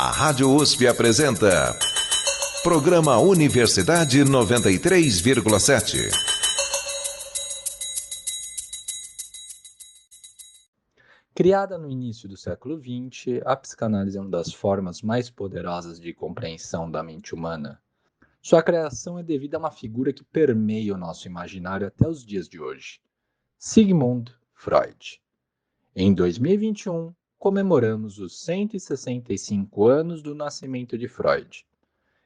A Rádio USP apresenta Programa Universidade 93,7. Criada no início do século XX, a psicanálise é uma das formas mais poderosas de compreensão da mente humana. Sua criação é devida a uma figura que permeia o nosso imaginário até os dias de hoje: Sigmund Freud. Em 2021, comemoramos os 165 anos do nascimento de Freud.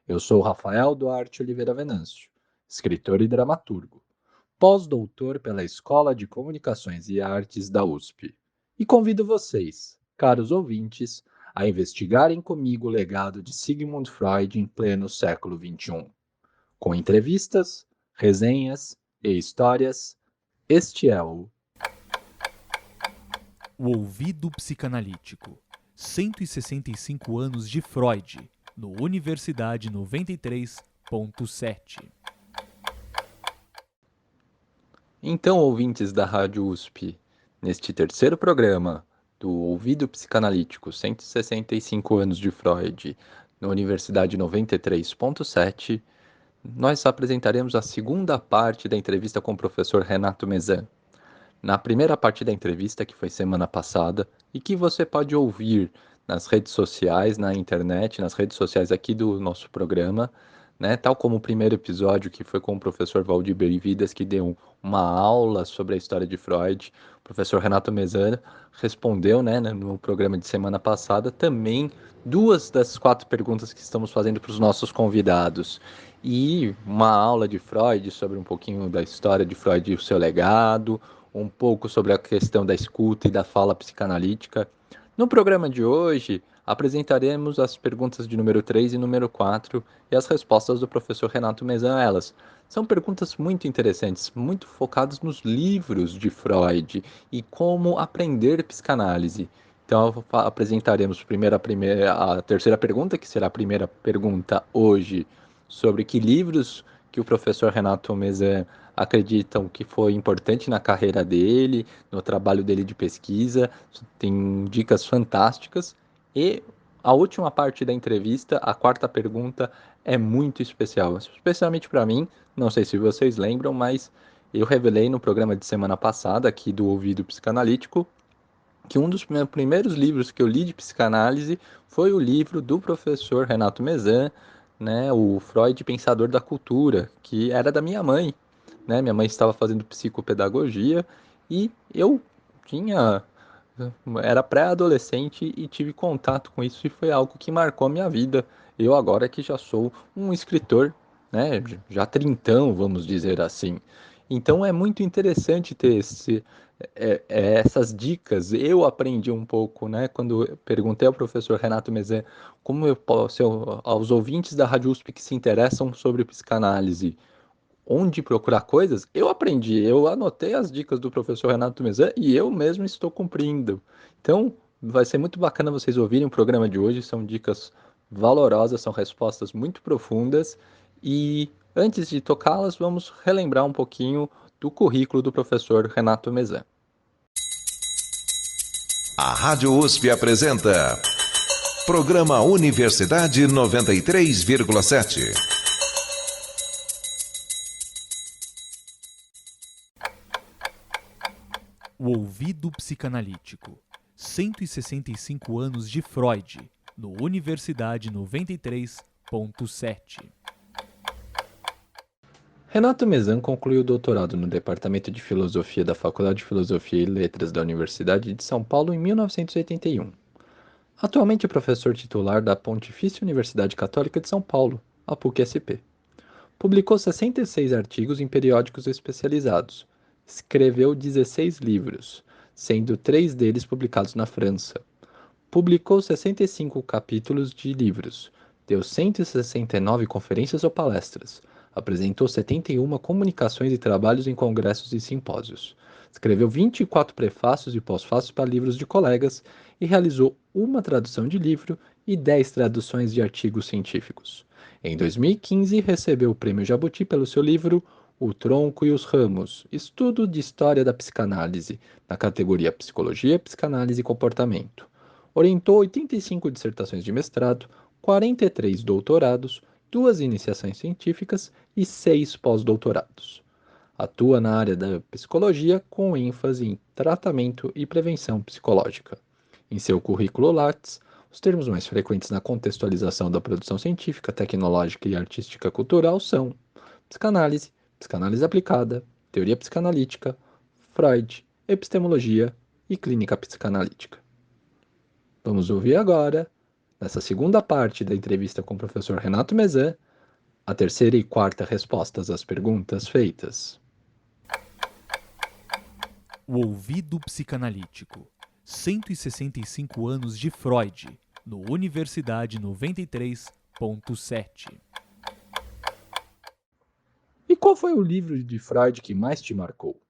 Eu sou Rafael Duarte Oliveira Venâncio, escritor e dramaturgo, pós-doutor pela Escola de Comunicações e Artes da USP. E convido vocês, caros ouvintes, a investigarem comigo o legado de Sigmund Freud em pleno século XXI. Com entrevistas, resenhas e histórias, este é o Ouvido Psicanalítico. 165 anos de Freud, no Universidade 93,7. Então, ouvintes da Rádio USP, neste terceiro programa do Ouvido Psicanalítico, 165 anos de Freud, na Universidade 93,7, nós apresentaremos a segunda parte da entrevista com o professor Renato Mezan. Na primeira parte da entrevista, que foi semana passada, e que você pode ouvir nas redes sociais, na internet, nas redes sociais aqui do nosso programa, né? Tal como o primeiro episódio, que foi com o professor Valdir Berividas, que deu uma aula sobre a história de Freud. O professor Renato Mezan respondeu, né, no programa de semana passada, também duas das 4 perguntas que estamos fazendo para os nossos convidados. E uma aula de Freud sobre um pouquinho da história de Freud e o seu legado, um pouco sobre a questão da escuta e da fala psicanalítica. No programa de hoje, apresentaremos as perguntas de número 3 e número 4 e as respostas do professor Renato Mezan a elas. São perguntas muito interessantes, muito focadas nos livros de Freud e como aprender psicanálise. Então, apresentaremos primeiro a terceira pergunta, que será a primeira pergunta hoje, sobre que livros que o professor Renato Mezan acreditam que foi importante na carreira dele, no trabalho dele de pesquisa, tem dicas fantásticas. E a última parte da entrevista, a quarta pergunta, é muito especial, especialmente para mim. Não sei se vocês lembram, mas eu revelei no programa de semana passada, aqui do Ouvido Psicanalítico, que um dos primeiros livros que eu li de psicanálise foi o livro do professor Renato Mezan, né, o Freud Pensador da Cultura, que era da minha mãe. Né? Minha mãe estava fazendo psicopedagogia e eu era pré-adolescente e tive contato com isso e foi algo que marcou a minha vida. Eu agora que já sou um escritor, né, já trintão, vamos dizer assim. Então é muito interessante ter essas dicas. Eu aprendi um pouco, né, quando eu perguntei ao professor Renato Mezan como eu posso, aos ouvintes da Rádio USP que se interessam sobre psicanálise, onde procurar coisas, eu aprendi, eu anotei as dicas do professor Renato Mezan e eu mesmo estou cumprindo. Então, vai ser muito bacana vocês ouvirem o programa de hoje, são dicas valorosas, são respostas muito profundas e antes de tocá-las, vamos relembrar um pouquinho do currículo do professor Renato Mezan. A Rádio USP apresenta Programa Universidade 93,7. O Ouvido Psicanalítico. 165 anos de Freud, no Universidade 93,7. Renato Mezan concluiu o doutorado no Departamento de Filosofia da Faculdade de Filosofia e Letras da Universidade de São Paulo em 1981. Atualmente é professor titular da Pontifícia Universidade Católica de São Paulo, a PUC-SP. Publicou 66 artigos em periódicos especializados. Escreveu 16 livros, sendo 3 deles publicados na França. Publicou 65 capítulos de livros. Deu 169 conferências ou palestras. Apresentou 71 comunicações e trabalhos em congressos e simpósios. Escreveu 24 prefácios e pós-fácios para livros de colegas e realizou uma tradução de livro e 10 traduções de artigos científicos. Em 2015, recebeu o Prêmio Jabuti pelo seu livro O Tronco e os Ramos, Estudo de História da Psicanálise, na categoria Psicologia, Psicanálise e Comportamento. Orientou 85 dissertações de mestrado, 43 doutorados, 2 iniciações científicas e 6 pós-doutorados. Atua na área da psicologia com ênfase em tratamento e prevenção psicológica. Em seu currículo Lattes, os termos mais frequentes na contextualização da produção científica, tecnológica e artística cultural são psicanálise, psicanálise aplicada, teoria psicanalítica, Freud, epistemologia e clínica psicanalítica. Vamos ouvir agora, nessa segunda parte da entrevista com o professor Renato Mezan, a terceira e quarta respostas às perguntas feitas. O ouvido psicanalítico. 165 anos de Freud, no Universidade 93.7. E qual foi o livro de Freud que mais te marcou?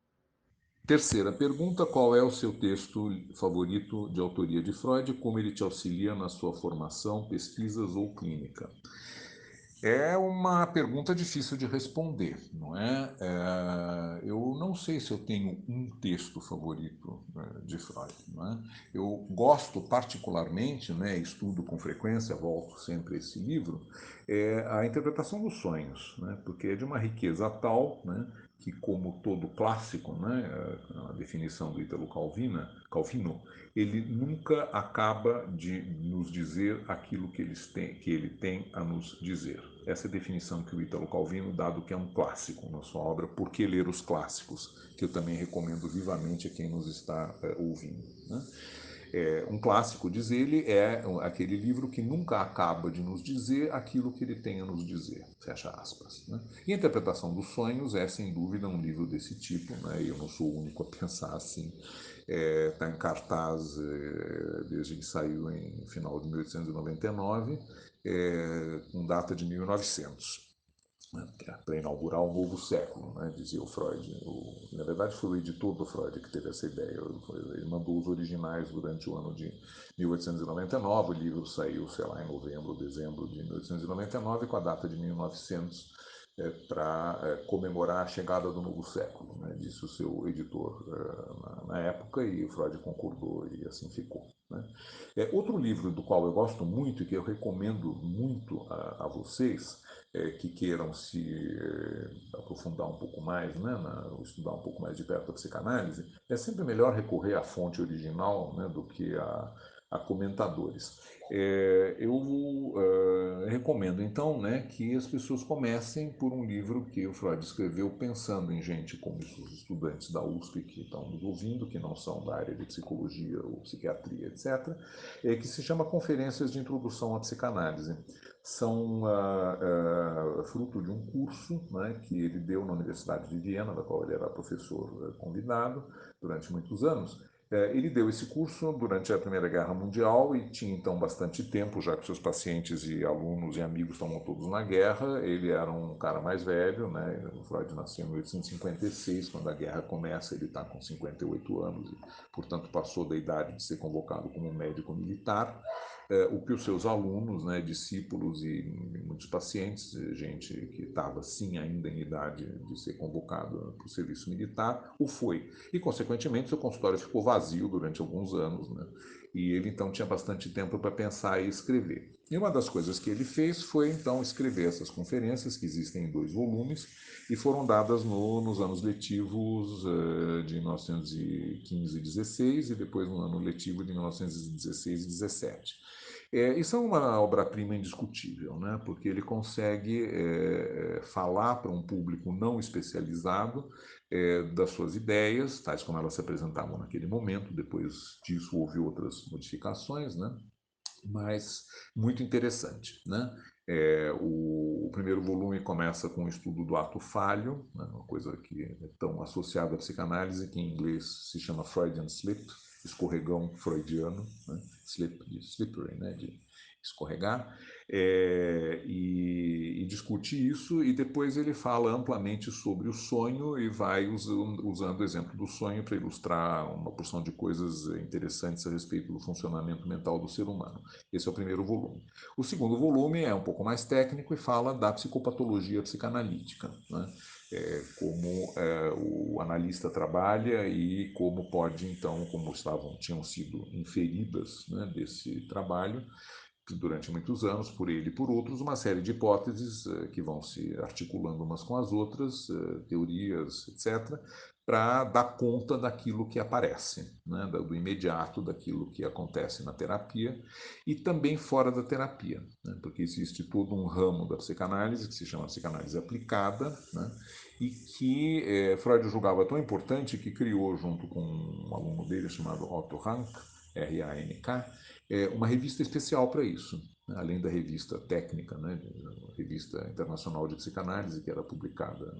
Terceira pergunta, qual é o seu texto favorito de autoria de Freud e como ele te auxilia na sua formação, pesquisas ou clínica? É uma pergunta difícil de responder, não é? Eu não sei se eu tenho um texto favorito, de Freud, não é? Eu gosto particularmente, né, estudo com frequência, volto sempre a esse livro, a interpretação dos sonhos, né? Porque é de uma riqueza tal, né, que como todo clássico, né, a definição do Ítalo Calvino, ele nunca acaba de nos dizer aquilo que ele tem a nos dizer. Essa é a definição que o Ítalo Calvino dá do que é um clássico na sua obra, Por que Ler os Clássicos, que eu também recomendo vivamente a quem nos está ouvindo, né? Um clássico, diz ele, é aquele livro que nunca acaba de nos dizer aquilo que ele tem a nos dizer, fecha aspas, né? E a interpretação dos sonhos é, sem dúvida, um livro desse tipo, né? Eu não sou o único a pensar assim. Está em cartaz desde que saiu em final de 1899, com data de 1900. Para inaugurar um novo século, né, dizia o Freud. Na verdade, foi o editor do Freud que teve essa ideia. Ele mandou os originais durante o ano de 1899. O livro saiu, sei lá, em novembro, dezembro de 1899, com a data de 1900, para comemorar a chegada do novo século, né, disse o seu editor na época, e o Freud concordou e assim ficou, né? Outro livro do qual eu gosto muito e que eu recomendo muito a vocês que queiram se aprofundar um pouco mais, né, estudar um pouco mais de perto a psicanálise, é sempre melhor recorrer à fonte original, né, do que a comentadores. Eu recomendo, então, né, que as pessoas comecem por um livro que o Freud escreveu pensando em gente como os estudantes da USP que estão nos ouvindo, que não são da área de psicologia ou psiquiatria, etc., que se chama Conferências de Introdução à Psicanálise. São fruto de um curso, né, que ele deu na Universidade de Viena, da qual ele era professor convidado durante muitos anos. Ele deu esse curso durante a Primeira Guerra Mundial e tinha então bastante tempo, já que seus pacientes e alunos e amigos estavam todos na guerra. Ele era um cara mais velho, né? O Freud nasceu em 1856, quando a guerra começa, ele está com 58 anos e, portanto, passou da idade de ser convocado como médico militar. O que os seus alunos, né, discípulos e muitos pacientes, gente que estava sim ainda em idade de ser convocado para o serviço militar, o foi. E, consequentemente, seu consultório ficou vazio durante alguns anos, né? E ele, então, tinha bastante tempo para pensar e escrever. E uma das coisas que ele fez foi, então, escrever essas conferências, que existem em 2 volumes, e foram dadas nos anos letivos de 1915 e 16 e depois no ano letivo de 1916 e 17. Isso é uma obra-prima indiscutível, né? Porque ele consegue falar para um público não especializado das suas ideias, tais como elas se apresentavam naquele momento. Depois disso houve outras modificações, né? Mas muito interessante, né? O primeiro volume começa com o estudo do ato falho, né? Uma coisa que é tão associada à psicanálise, que em inglês se chama Freudian Slip, escorregão freudiano, né? Slip, de slippery, né? De escorregar, e discute isso, e depois ele fala amplamente sobre o sonho e vai usando o exemplo do sonho para ilustrar uma porção de coisas interessantes a respeito do funcionamento mental do ser humano. Esse é o primeiro volume. O segundo volume é um pouco mais técnico e fala da psicopatologia psicanalítica, né? como o analista trabalha e como pode, então, como tinham sido inferidas, né, desse trabalho, durante muitos anos, por ele e por outros, uma série de hipóteses que vão se articulando umas com as outras, teorias, etc., para dar conta daquilo que aparece, né, do imediato, daquilo que acontece na terapia e também fora da terapia, né, porque existe todo um ramo da psicanálise que se chama psicanálise aplicada, né, e que Freud julgava tão importante que criou, junto com um aluno dele chamado Otto Rank, R-A-N-K, uma revista especial para isso, né? Além da revista técnica, né? A Revista Internacional de Psicanálise, que era publicada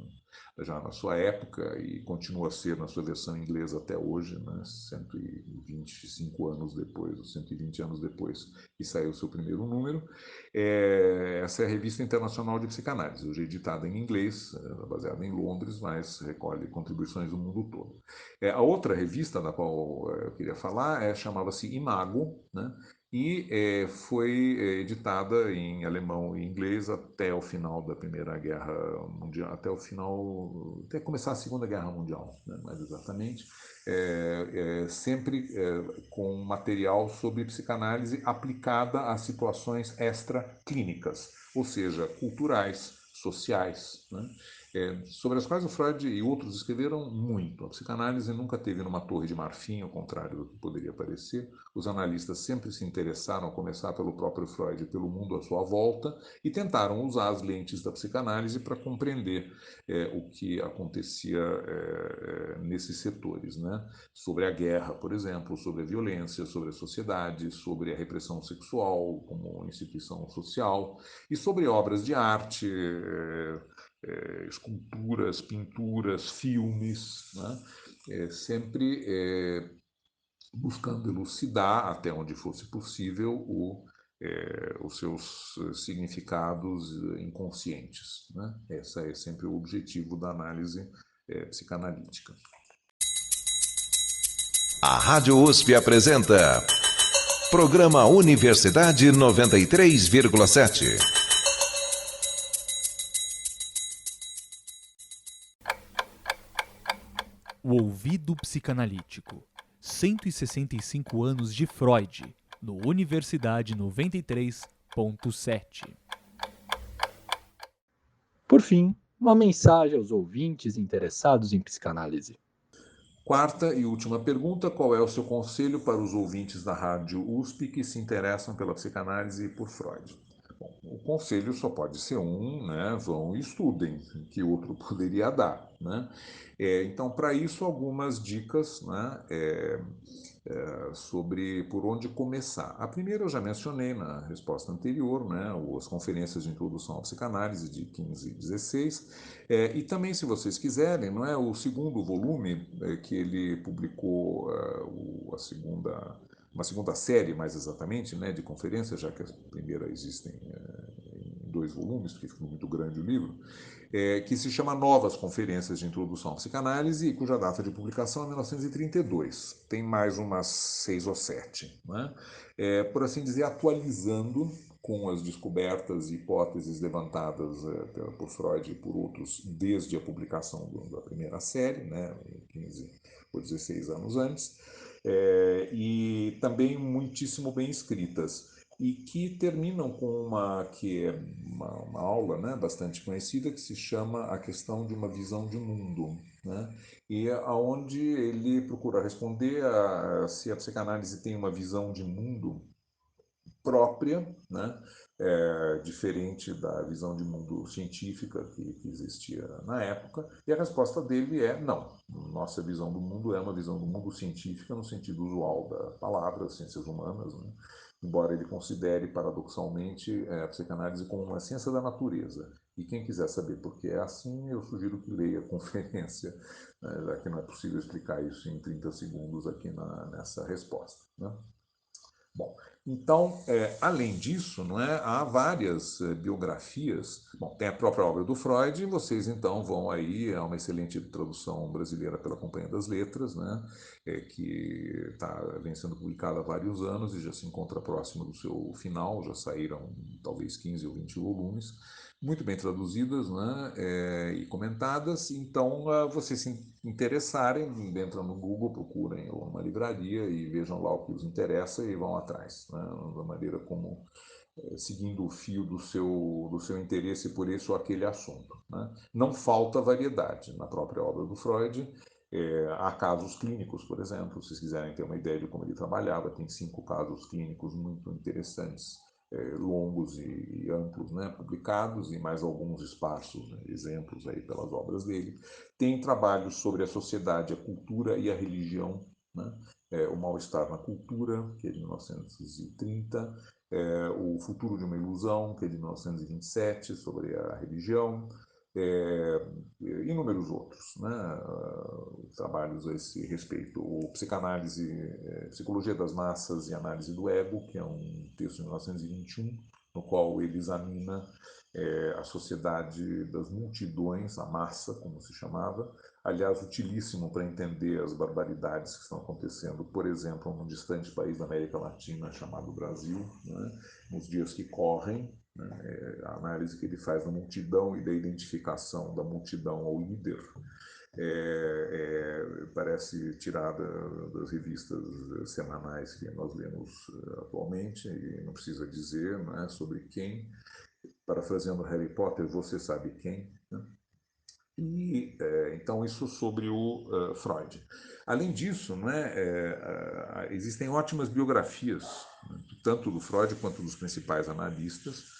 já na sua época e continua a ser na sua versão inglesa até hoje, né? 125 anos depois, ou 120 anos depois que saiu o seu primeiro número. Essa é a Revista Internacional de Psicanálise, hoje editada em inglês, baseada em Londres, mas recolhe contribuições do mundo todo. A outra revista da qual eu queria falar chamava-se Imago, né? E foi editada em alemão e inglês até o final da Primeira Guerra Mundial, até começar a Segunda Guerra Mundial, né, mais exatamente, sempre com material sobre psicanálise aplicada a situações extraclínicas, ou seja, culturais, sociais, né? Sobre as quais o Freud e outros escreveram muito. A psicanálise nunca teve numa torre de marfim, ao contrário do que poderia parecer. Os analistas sempre se interessaram, a começar pelo próprio Freud e pelo mundo à sua volta, e tentaram usar as lentes da psicanálise para compreender o que acontecia nesses setores, né? Sobre a guerra, por exemplo, sobre a violência, sobre a sociedade, sobre a repressão sexual como instituição social, e sobre obras de arte, esculturas, pinturas, filmes, né? Sempre buscando elucidar, até onde fosse possível, os seus significados inconscientes, né? Esse é sempre o objetivo da análise psicanalítica. A Rádio USP apresenta Programa Universidade 93,7. O ouvido psicanalítico. 165 anos de Freud, no Universidade 93,7. Por fim, uma mensagem aos ouvintes interessados em psicanálise. Quarta e última pergunta: qual é o seu conselho para os ouvintes da Rádio USP que se interessam pela psicanálise e por Freud? Bom, o conselho só pode ser um, né? Vão e estudem, que outro poderia dar, né? Então, para isso, algumas dicas, né? Sobre por onde começar. A primeira eu já mencionei na resposta anterior, né? As conferências de introdução à psicanálise de 15 e 16, e também, se vocês quiserem, não é, o segundo volume que ele publicou, uma segunda série, mais exatamente, né, de conferências, já que a primeira existem em 2 volumes, porque ficou muito grande o livro, que se chama Novas Conferências de Introdução à Psicanálise e cuja data de publicação é 1932. Tem mais umas 6 ou 7, né? Por assim dizer, atualizando com as descobertas e hipóteses levantadas por Freud e por outros desde a publicação da primeira série, né, 15 ou 16 anos antes, e também muitíssimo bem escritas, e que terminam com uma aula, né, bastante conhecida, que se chama A Questão de uma Visão de Mundo, né, e aonde ele procura responder se a psicanálise tem uma visão de mundo própria, né, diferente da visão de mundo científica que existia na época, e a resposta dele é não. Nossa visão do mundo é uma visão do mundo científica no sentido usual da palavra, ciências humanas, né? Embora ele considere, paradoxalmente, a psicanálise como uma ciência da natureza. E quem quiser saber por que é assim, eu sugiro que leia a conferência, né, já que não é possível explicar isso em 30 segundos aqui nessa resposta, né? Bom, Então, além disso, não é, há várias biografias. Bom, tem a própria obra do Freud, e vocês então vão aí a uma excelente tradução brasileira pela Companhia das Letras, né, que vem sendo publicada há vários anos e já se encontra próximo do seu final, já saíram talvez 15 ou 20 volumes, muito bem traduzidas, né, e comentadas. Então, vocês se interessarem, entram no Google, procurem uma livraria e vejam lá o que os interessa e vão atrás, né, da maneira como, seguindo o fio do seu interesse por esse ou aquele assunto. Né? Não falta variedade na própria obra do Freud. Há casos clínicos, por exemplo, se vocês quiserem ter uma ideia de como ele trabalhava, tem 5 casos clínicos muito interessantes, longos e amplos, né, publicados, e mais alguns esparsos, né, exemplos aí pelas obras dele. Tem trabalhos sobre a sociedade, a cultura e a religião, né? O Mal-Estar na Cultura, que é de 1930, O Futuro de uma Ilusão, que é de 1927, sobre a religião, inúmeros outros, né? Trabalhos a esse respeito. O Psicanálise, Psicologia das Massas e Análise do Ego, que é um texto de 1921, no qual ele examina a sociedade das multidões, a massa, como se chamava, aliás, utilíssimo para entender as barbaridades que estão acontecendo, por exemplo, num distante país da América Latina chamado Brasil, né, nos dias que correm, né, a análise que ele faz da multidão e da identificação da multidão ao líder parece tirada das revistas semanais que nós lemos atualmente, e não precisa dizer, né, sobre quem, parafraseando Harry Potter, você sabe quem, né? E então isso sobre o Freud. Além disso, não existem ótimas biografias, né, tanto do Freud quanto dos principais analistas.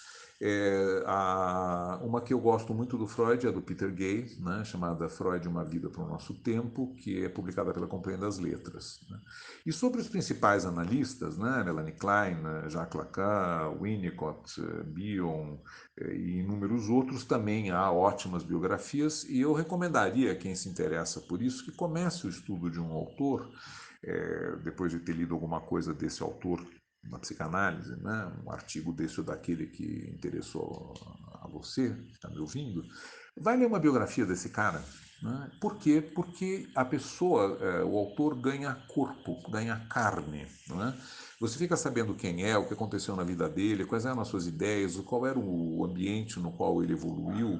Uma que eu gosto muito do Freud é do Peter Gay, né, chamada Freud, uma vida para o nosso tempo, que é publicada pela Companhia das Letras. Né. E sobre os principais analistas, né, Melanie Klein, Jacques Lacan, Winnicott, Bion, e inúmeros outros, também há ótimas biografias, e eu recomendaria a quem se interessa por isso que comece o estudo de um autor, depois de ter lido alguma coisa desse autor na psicanálise, né, um artigo desse ou daquele que interessou a você, que está me ouvindo, vai ler uma biografia desse cara. Né? Por quê? Porque a pessoa, o autor ganha corpo, ganha carne. Não é? Você fica sabendo quem é, o que aconteceu na vida dele, quais eram as suas ideias, qual era o ambiente no qual ele evoluiu,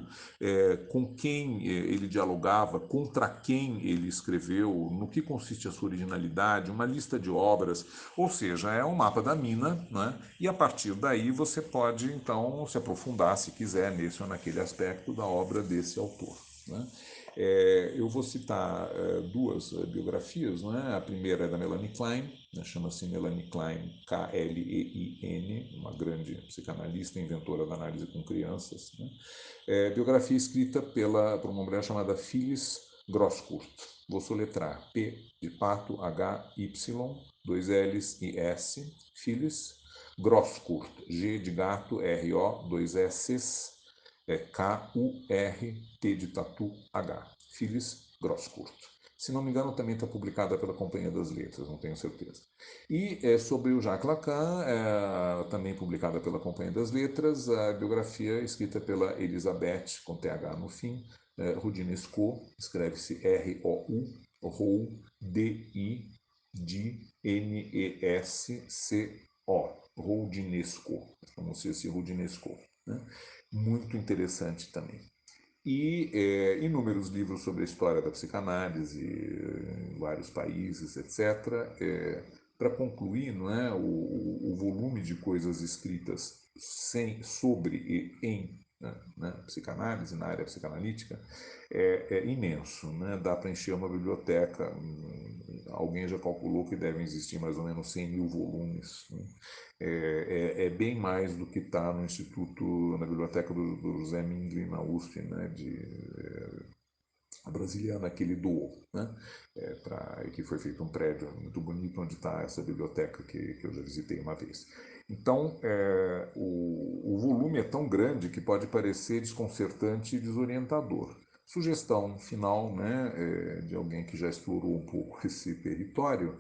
com quem ele dialogava, contra quem ele escreveu, no que consiste a sua originalidade, uma lista de obras, ou seja, é um mapa da mina, né? E a partir daí você pode então se aprofundar, se quiser, nesse ou naquele aspecto da obra desse autor. Né? Eu vou citar duas biografias. Né? A primeira é da Melanie Klein, né? Chama-se Melanie Klein, Klein, uma grande psicanalista, inventora da análise com crianças. Né? Biografia escrita por uma mulher chamada Phyllis Grosskurt. Vou soletrar: P de pato, H, Y, 2 L's e S, Phyllis Grosskurt, G de gato, R-O, 2 S's, K-U-R-T de tatu, H. Phyllis Grosskurt. Se não me engano, também está publicada pela Companhia das Letras, não tenho certeza. E sobre o Jacques Lacan, também publicada pela Companhia das Letras, a biografia escrita pela Elisabeth, com TH no fim, Roudinesco, escreve-se R-O-U, D-I-D-N-E-S-C-O, Roudinesco, pronuncia-se Roudinesco. Né? Muito interessante também. E inúmeros livros sobre a história da psicanálise em vários países, etc. Para concluir, não é, o volume de coisas escritas sobre e em psicanálise, na área psicanalítica, é imenso. Né? Dá para encher uma biblioteca. Alguém já calculou que devem existir mais ou menos 100 mil volumes. Né? É bem mais do que está no Instituto, na biblioteca do José Mindlin, na USP, né, a brasiliana que ele doou, né, que foi feito um prédio muito bonito onde está essa biblioteca que eu já visitei uma vez. Então, o volume é tão grande que pode parecer desconcertante e desorientador. Sugestão final, né, de alguém que já explorou um pouco esse território,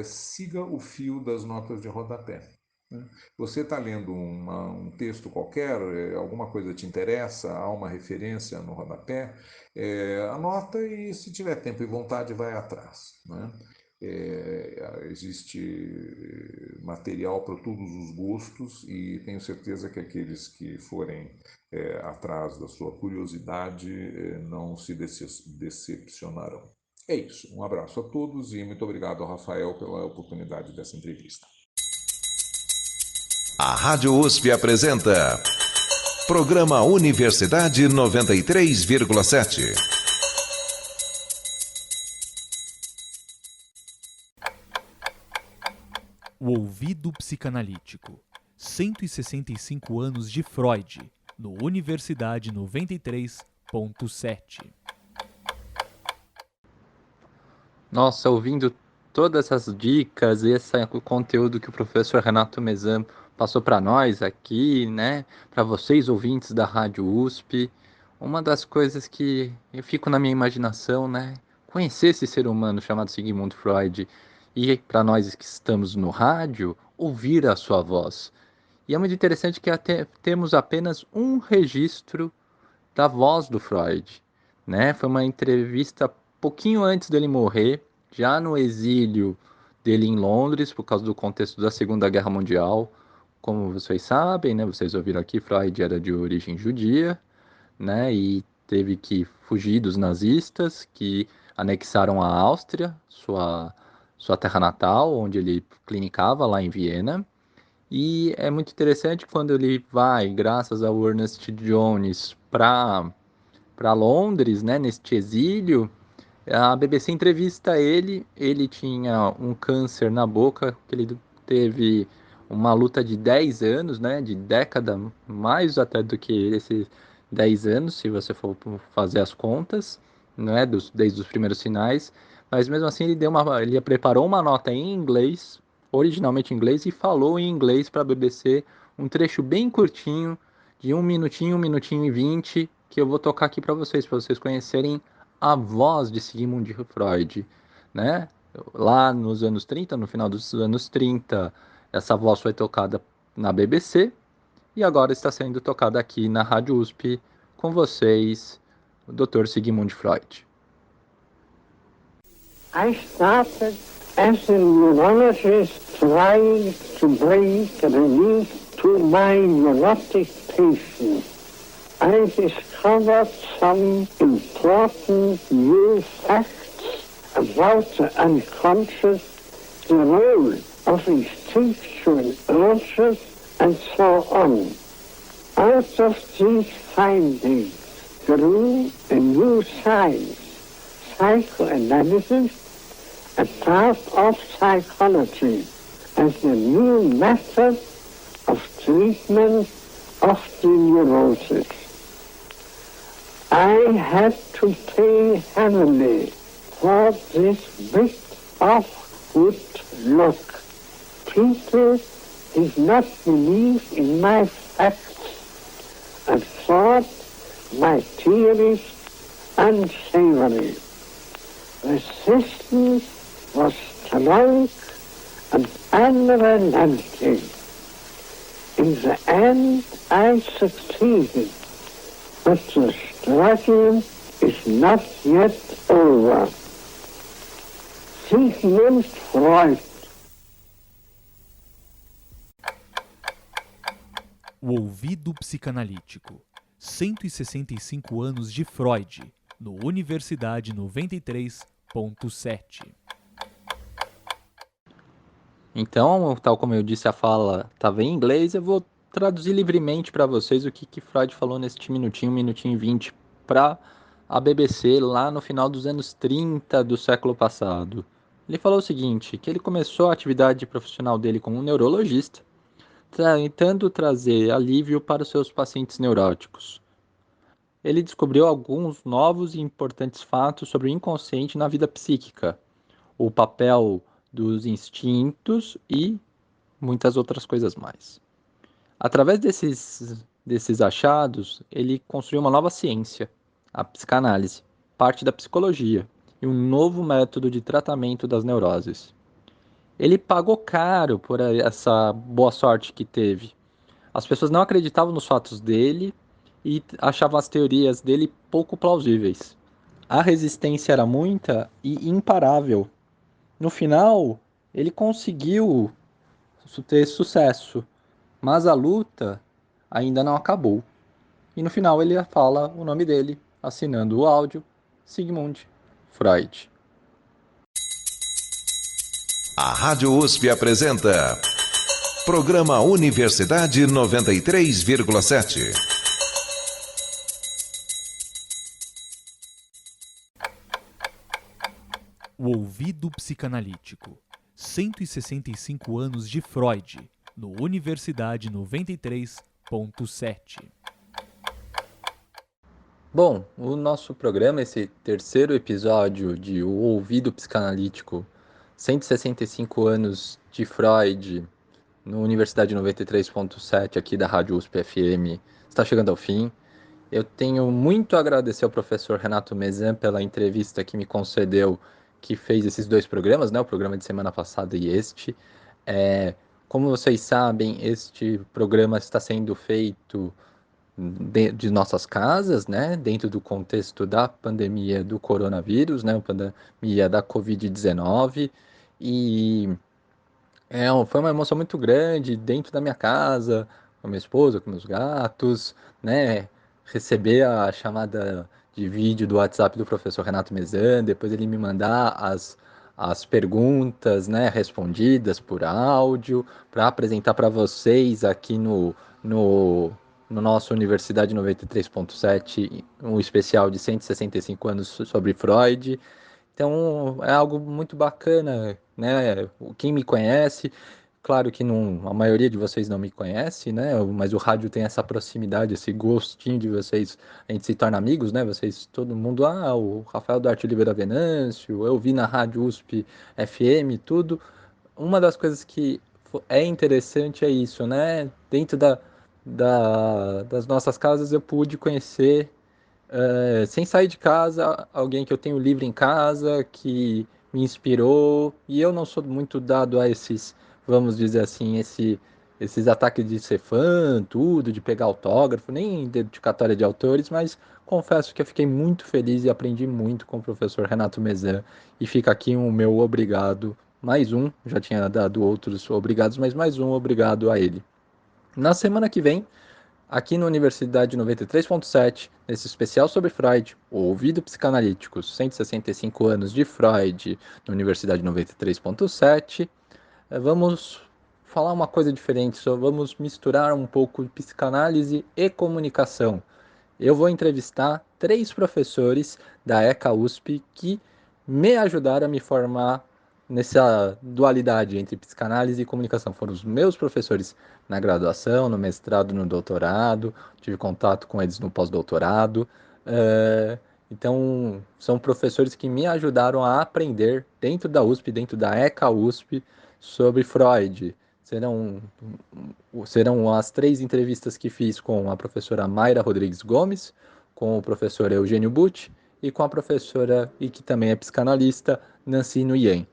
siga o fio das notas de rodapé. Né? Você está lendo um texto qualquer, alguma coisa te interessa, há uma referência no rodapé, anota e, se tiver tempo e vontade, vai atrás. Né? Existe material para todos os gostos e tenho certeza que aqueles que forem atrás da sua curiosidade não se decepcionarão. É isso. Um abraço a todos e muito obrigado ao Rafael pela oportunidade dessa entrevista. A Rádio USP apresenta Programa Universidade 93,7. O Ouvido Psicanalítico. 165 anos de Freud, no Universidade 93,7. Nossa, ouvindo todas essas dicas e esse conteúdo que o professor Renato Mezan passou para nós aqui, né, para vocês ouvintes da Rádio USP, uma das coisas que eu fico na minha imaginação, né, conhecer esse ser humano chamado Sigmund Freud e para nós que estamos no rádio, ouvir a sua voz. E é muito interessante que até temos apenas um registro da voz do Freud, né? Foi uma entrevista pouquinho antes dele morrer, já no exílio dele em Londres, por causa do contexto da Segunda Guerra Mundial. Como vocês sabem, né? Vocês ouviram aqui, Freud era de origem judia, né? E teve que fugir dos nazistas, que anexaram a Áustria, sua terra natal, onde ele clinicava lá em Viena. E é muito interessante quando ele vai, graças ao Ernest Jones, para Londres, né, neste exílio, a BBC entrevista ele tinha um câncer na boca, que ele teve uma luta de 10 anos, né, de década, mais até do que esses 10 anos, se você for fazer as contas, né, desde os primeiros sinais, mas mesmo assim ele preparou uma nota em inglês, originalmente em inglês, e falou em inglês para a BBC um trecho bem curtinho, de 1 minutinho e 20, que eu vou tocar aqui para vocês conhecerem a voz de Sigmund Freud, né? Lá nos anos 30, no final dos anos 30, essa voz foi tocada na BBC e agora está sendo tocada aqui na Rádio USP com vocês, o Dr. Sigmund Freud. I started as a neurologist trying to bring relief to my neurotic patients. I discovered some important new facts about the unconscious, the role of instinctual urges, and so on. Out of these findings grew a new science, psychoanalysis, a part of psychology, as a new method of treatment of the neurosis. I had to pay heavily for this bit of good luck. People did not believe in my facts and thought my theories unsavory. Resistance was strong and unrelenting. In the end, I succeeded, but the struggle is not yet over. Sigmund Freud. O Ouvido Psicanalítico. 165 anos de Freud, no Universidade 93,7. Então, tal como eu disse, a fala estava em inglês, eu vou traduzir livremente para vocês o que Freud falou neste minutinho e 20, para a BBC lá no final dos anos 30 do século passado. Ele falou o seguinte, que ele começou a atividade profissional dele como um neurologista, tentando trazer alívio para os seus pacientes neuróticos. Ele descobriu alguns novos e importantes fatos sobre o inconsciente na vida psíquica, o papel dos instintos e muitas outras coisas mais. Através desses achados, ele construiu uma nova ciência, a psicanálise, parte da psicologia e um novo método de tratamento das neuroses. Ele pagou caro por essa boa sorte que teve. As pessoas não acreditavam nos fatos dele e achavam as teorias dele pouco plausíveis. A resistência era muita e imparável. No final, ele conseguiu ter sucesso, mas a luta ainda não acabou. E no final ele fala o nome dele, assinando o áudio, Sigmund Freud. A Rádio USP apresenta Programa Universidade 93,7. O ouvido psicanalítico. 165 anos de Freud, no Universidade 93,7. Bom, o nosso programa, esse terceiro episódio de O Ouvido Psicanalítico, 165 anos de Freud, no Universidade 93,7 aqui da Rádio USP FM, está chegando ao fim. Eu tenho muito a agradecer ao professor Renato Mezan pela entrevista que me concedeu, que fez esses dois programas, né? O programa de semana passada e este. Como vocês sabem, este programa está sendo feito de nossas casas, né? Dentro do contexto da pandemia do coronavírus, né? A pandemia da Covid-19. E foi uma emoção muito grande dentro da minha casa, com a minha esposa, com meus gatos, né? Receber a chamada de vídeo do WhatsApp do professor Renato Mezan, depois ele me mandar as perguntas, né, respondidas por áudio, para apresentar para vocês aqui no nosso Universidade 93,7, um especial de 165 anos sobre Freud. Então é algo muito bacana, né? Quem me conhece, claro que não, a maioria de vocês não me conhece, né? Mas o rádio tem essa proximidade, esse gostinho de vocês, a gente se torna amigos, né? Vocês, todo mundo, o Rafael Duarte Oliveira Venâncio, eu vi na Rádio USP FM, tudo. Uma das coisas que é interessante é isso, né? Dentro das nossas casas eu pude conhecer sem sair de casa, alguém que eu tenho livre em casa, que me inspirou, e eu não sou muito dado a esses, vamos dizer assim, esses ataques de ser fã, tudo, de pegar autógrafo, nem dedicatória de autores, mas confesso que eu fiquei muito feliz e aprendi muito com o professor Renato Mezan, e fica aqui o meu obrigado, mais um, já tinha dado outros obrigados, mas mais um obrigado a ele. Na semana que vem, aqui na Universidade 93,7, nesse especial sobre Freud, o Ouvido Psicanalítico, 165 anos de Freud, na Universidade 93,7, vamos falar uma coisa diferente, só vamos misturar um pouco de psicanálise e comunicação. Eu vou entrevistar 3 professores da ECA USP que me ajudaram a me formar nessa dualidade entre psicanálise e comunicação. Foram os meus professores na graduação, no mestrado, no doutorado, tive contato com eles no pós-doutorado. Então, são professores que me ajudaram a aprender dentro da USP, dentro da ECA USP, sobre Freud. Serão as 3 entrevistas que fiz com a professora Mayra Rodrigues Gomes, com o professor Eugênio Butti e com a professora, e que também é psicanalista, Nancy Nguyen.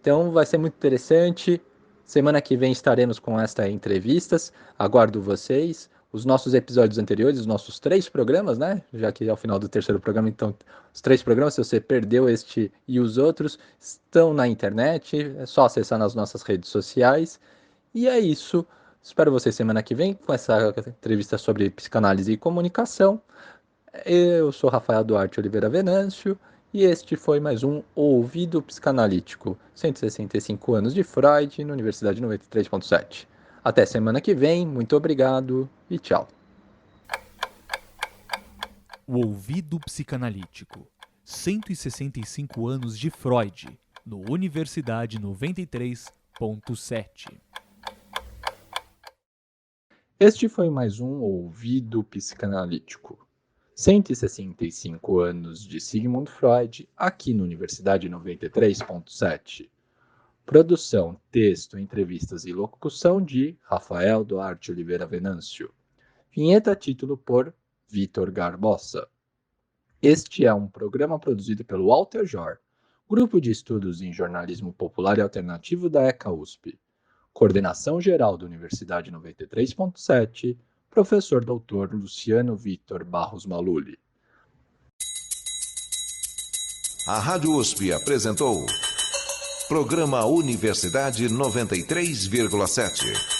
Então vai ser muito interessante. Semana que vem estaremos com estas entrevistas. Aguardo vocês. Os nossos episódios anteriores, os nossos 3 programas, né? Já que é o final do terceiro programa, então os 3 programas, se você perdeu este e os outros, estão na internet. É só acessar nas nossas redes sociais. E é isso. Espero vocês semana que vem com essa entrevista sobre psicanálise e comunicação. Eu sou Rafael Duarte Oliveira Venâncio e este foi mais um Ouvido Psicanalítico, 165 anos de Freud, na Universidade 93,7. Até semana que vem, muito obrigado e tchau. O ouvido psicanalítico. 165 anos de Freud, no Universidade 93,7. Este foi mais um Ouvido Psicanalítico. 165 anos de Sigmund Freud, aqui na Universidade 93,7. Produção, texto, entrevistas e locução de Rafael Duarte Oliveira Venâncio. Vinheta título por Vitor Garbosa. Este é um programa produzido pelo Walter Jor, Grupo de Estudos em Jornalismo Popular e Alternativo da ECA USP. Coordenação Geral da Universidade 93.7, Professor Dr. Luciano Vitor Barros Maluli. A Rádio USP apresentou Programa Universidade 93,7.